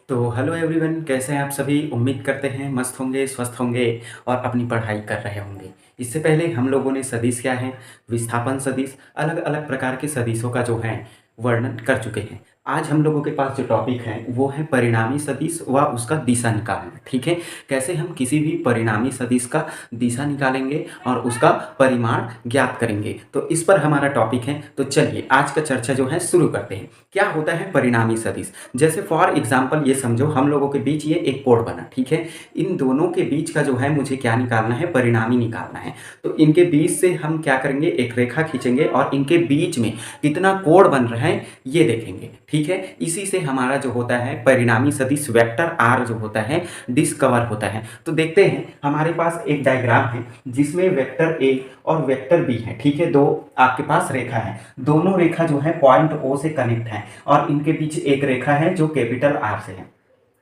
तो hello everyone, कैसे हैं आप सभी। उम्मीद करते हैं मस्त होंगे, स्वस्थ होंगे और अपनी पढ़ाई कर रहे होंगे। इससे पहले हम लोगों ने सदिश क्या है, विस्थापन सदिश, अलग अलग प्रकार के सदिशों का जो है वर्णन कर चुके हैं। आज हम लोगों के पास जो टॉपिक है वो है परिणामी सदिश व उसका दिशा निकालना। ठीक है, कैसे हम किसी भी परिणामी सदिश का दिशा निकालेंगे और उसका परिमाण ज्ञात करेंगे, तो इस पर हमारा टॉपिक है। तो चलिए आज का चर्चा जो है शुरू करते हैं। क्या होता है परिणामी सदिश। जैसे फॉर एग्जाम्पल ये समझो, हम लोगों के बीच ये एक कोण बना, ठीक है। इन दोनों के बीच का जो है मुझे क्या निकालना है, परिणामी निकालना है। तो इनके बीच से हम क्या करेंगे, एक रेखा खींचेंगे और इनके बीच में कितना कोण बन रहा है ये देखेंगे। ठीक है, इसी से हमारा जो होता है परिणामी सदिश वेक्टर आर जो होता है डिस्कवर होता है। तो देखते हैं, हमारे पास एक डायग्राम है जिसमें वेक्टर ए और वेक्टर बी है। ठीक है, दो आपके पास रेखा है, दोनों रेखा जो है पॉइंट ओ से कनेक्ट है और इनके बीच एक रेखा है जो कैपिटल आर से है।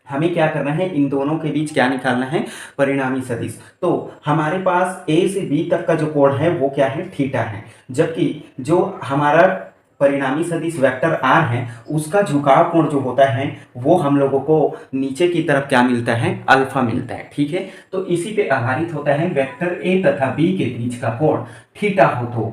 हमें क्या करना है, इन दोनों के बीच क्या निकालना है, परिणामी सदिश। तो हमारे पास ए से बी तक का जो कोण है वो क्या है, थीटा है। जबकि जो हमारा परिणामी सदिश वेक्टर आर है उसका झुकाव कोण जो होता है वो हम लोगों को नीचे की तरफ क्या मिलता है, अल्फा मिलता है। ठीक है, तो इसी पे आधारित होता है वेक्टर ए तथा बी के बीच का कोण थीटा हो तो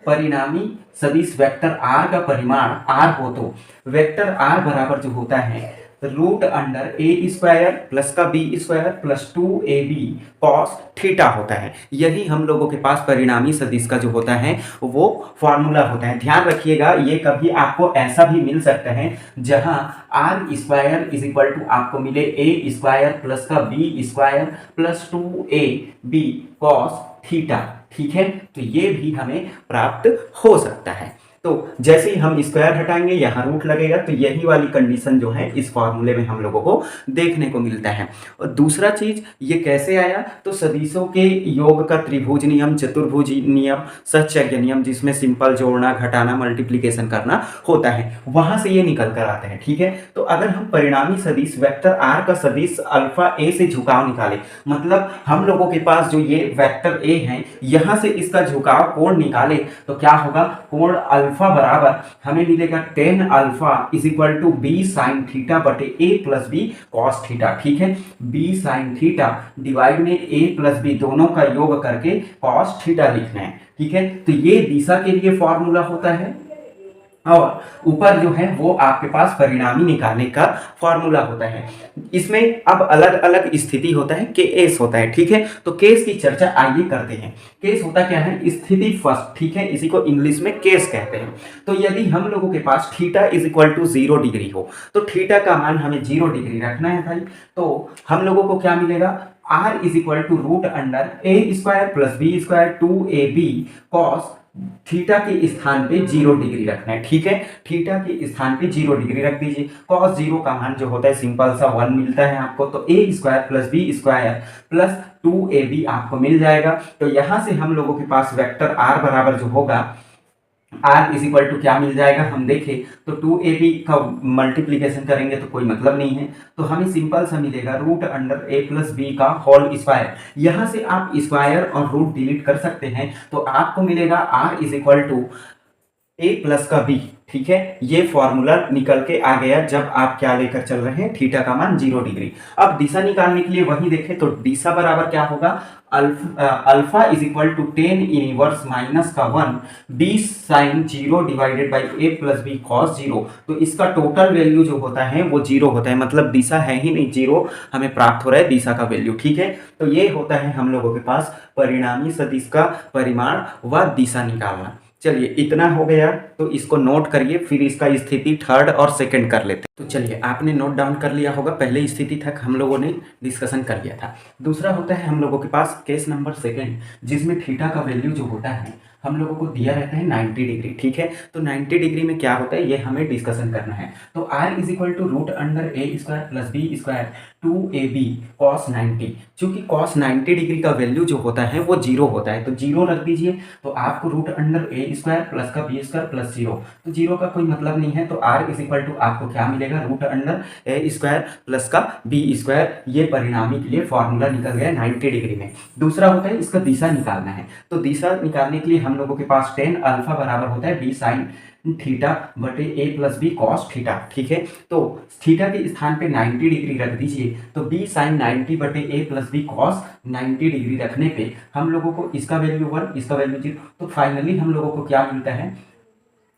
परिणामी सदिश वेक्टर आर का परिमाण आर हो तो वेक्टर आर बराबर जो होता है root under A square plus का B square plus 2ab cos theta होता है। यही हम लोगों के पास परिणामी सदिश का जो होता है वो फॉर्मूला होता है। ध्यान रखिएगा, ये कभी आपको ऐसा भी मिल सकता है जहां R square is equal to आपको मिले ए स्क्वायर प्लस का B square plus 2ab cos theta. ठीक है, तो ये भी हमें प्राप्त हो सकता है। तो जैसे ही हम स्क्वायर हटाएंगे यहाँ रूट लगेगा, तो यही वाली कंडीशन जो है इस फॉर्मूले में हम लोगों को देखने को मिलता है। और दूसरा चीज ये कैसे आया, तो सदिशों के योग का त्रिभुज नियम, चतुर्भुज नियम, सचज्ञ नियम, जिसमें सिंपल जोड़ना, घटाना, मल्टीप्लीकेशन करना होता है, वहां से ये निकल कर आते हैं। ठीक है, तो अगर हम परिणामी सदिश वेक्टर आर का सदिश अल्फा ए से झुकाव निकाले, मतलब हम लोगों के पास जो ये वेक्टर ए है यहां से इसका झुकाव कोण निकाले, तो क्या होगा, कोण अल्फा बराबर हमें मिलेगा tan alpha is equal to B sine theta बटे A plus B cos theta. ठीक है, बी साइन थीटा डिवाइड में ए प्लस बी दोनों का योग करके कॉस थीटा लिखना है। ठीक है, तो ये दिशा के लिए फॉर्मूला होता है और ऊपर जो है वो आपके पास परिणामी निकालने का फॉर्मूला होता है। इसमें अब अलग अलग स्थिति होता है, केस होता है। ठीक है, तो केस की चर्चा आइए करते हैं। केस होता क्या है, स्थिति फर्स्ट। ठीक है, इसी को इंग्लिश में केस कहते हैं। तो यदि हम लोगों के पास theta is equal to 0 degree हो, तो थीटा का मान हमें 0 डिग्री रखना है भाई। तो हम लोगों को क्या मिलेगा, R is equal to root under A square plus B square 2ab cos theta के स्थान पे 0 डिग्री रखना है। ठीक है, थीटा के स्थान पे 0 डिग्री रख दीजिए। कॉस 0 का मान जो होता है सिंपल सा 1 मिलता है आपको, तो a square plus B square plus 2ab आपको मिल जाएगा। तो यहां से हम लोगों के पास वेक्टर आर बराबर जो होगा आर इज इक्वल टू क्या मिल जाएगा, हम देखें तो 2ab का मल्टीप्लीकेशन करेंगे तो कोई मतलब नहीं है, तो हमें सिंपल सा मिलेगा रूट अंडर ए प्लस बी का होल स्क्वायर। यहां से आप स्क्वायर और रूट डिलीट कर सकते हैं, तो आपको मिलेगा R is equal to A plus का बी। ठीक है, ये फॉर्मूला निकल के आ गया जब आप क्या लेकर चल रहे हैं, थीटा का मान 0 डिग्री। अब दिशा निकालने के लिए वही देखें, तो दिशा बराबर क्या होगा, alpha is equal to 10 inverse minus का 1 B sine 0 divided by A plus B cos 0। तो इसका टोटल वैल्यू जो होता है वो 0 होता है, मतलब दिशा है ही नहीं, 0 हमें प्राप्त हो रहा है दिशा का वैल्यू। ठीक है, तो ये होता है हम लोगों के पास परिणामी सदिश का परिमाण व दिशा निकालना। चलिए इतना हो गया, तो इसको नोट करिए, फिर इसका स्थिति थर्ड और सेकंड कर लेते हैं। तो चलिए आपने नोट डाउन कर लिया होगा, पहले स्थिति तक हम लोगों ने डिस्कशन कर लिया था। दूसरा होता है हम लोगों के पास केस नंबर सेकंड, जिसमें थीटा का वैल्यू जो होता है हम लोगों को दिया रहता है 90 डिग्री। ठीक है, तो 90 डिग्री में क्या होता है ये हमें डिस्कशन करना है। तो R is equal to root under A square plus B square 2ab cos 90। चूंकि कॉस 90 डिग्री का वैल्यू जो होता है वो 0 होता है, तो 0 रख दीजिए। तो आपको root under A square plus का बी स्क्वायर प्लस 0, तो 0 का कोई मतलब नहीं है, तो आर इज इक्वल टू आपको क्या मिलेगा, root under A square plus का बी स्क्वायर। ये परिणामी के लिए फॉर्मूला निकल गया 90 डिग्री में। दूसरा होता है इसका दिशा निकालना है, तो दिशा निकालने के लिए हम लोगों के पास टेन अल्फा बराबर होता है बी साइन थीटा बटे A plus B cos theta. ठीक है, तो थीटा के स्थान पे 90 डिग्री रख दीजिए, तो बी साइन 90 बटे A plus B cos 90 degree रखने पे हम लोगों को इसका वैल्यू 1, इसका वैल्यू 0, तो फाइनली हम लोगों को क्या मिलता है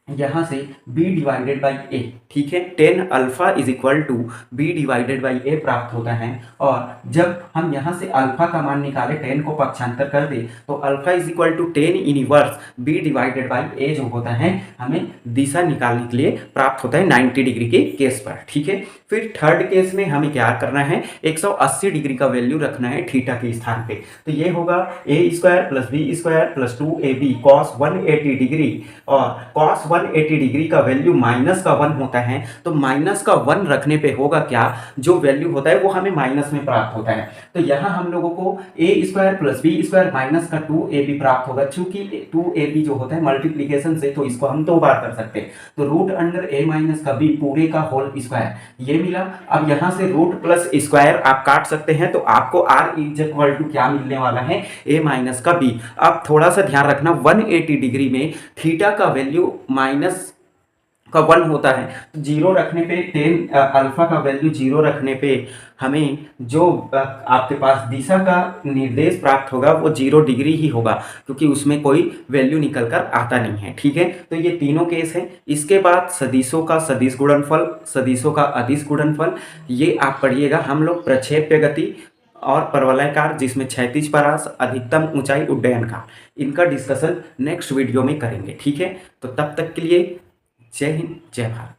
यहाँ से b डिवाइडेड बाई ए। ठीक है, tan alpha is equal to b divided by a प्राप्त होता है। और जब हम यहाँ से अल्फा का मान निकाले, टेन को पक्षांतर कर दे, तो alpha is equal to tan inverse b divided by a जो होता है हमें दिशा निकालने के लिए प्राप्त होता है 90 डिग्री के केस पर। ठीक है, फिर थर्ड केस में हमें क्या करना है, 180 डिग्री का वैल्यू रखना है थीटा के स्थान पे। तो ये होगा a square plus B square plus 2ab cos 180 degree, और कॉस 180 डिग्री का वैल्यू माइनस का 1 होता है, तो माइनस का 1 रखने पे होगा क्या, जो वैल्यू होता है वो हमें माइनस में प्राप्त होता है। तो यहाँ हम लोगों को a square plus B square minus का 2ab प्राप्त होगा। चूंकि 2ab जो होता है मल्टीप्लीकेशन से, तो इसको हम 2 बार कर सकते हैं, तो रूट अंडर ए माइनस का बी पूरे का होल स्क्वायर ये मिला। अब यहाँ से रूट प्लस स्क्वायर आप काट सकते हैं, तो आपको आर इज इक्वल टू क्या मिलने वाला है, ए माइनस का बी। अब थोड़ा सा ध्यान रखना, 180 डिग्री में थीटा का वैल्यू माइनस का 1 होता है, तो 0 रखने पे टेन अल्फा का वैल्यू 0 रखने पे हमें जो आपके पास दिशा का निर्देश प्राप्त होगा वो 0 डिग्री ही होगा, क्योंकि उसमें कोई वैल्यू निकल कर आता नहीं है। ठीक है, तो ये तीनों केस हैं। इसके बाद सदिशों का सदिश गुणनफल, सदिशों का अदिश गुणनफल, ये आप पढ़िएगा। हम लोग प्रक्षेप्य गति और परवलयाकार जिसमें क्षैतिज परास, अधिकतम ऊंचाई, उड्डयन का, इनका डिस्कशन नेक्स्ट वीडियो में करेंगे। ठीक है, तो तब तक के लिए जय हिंद, जय भारत।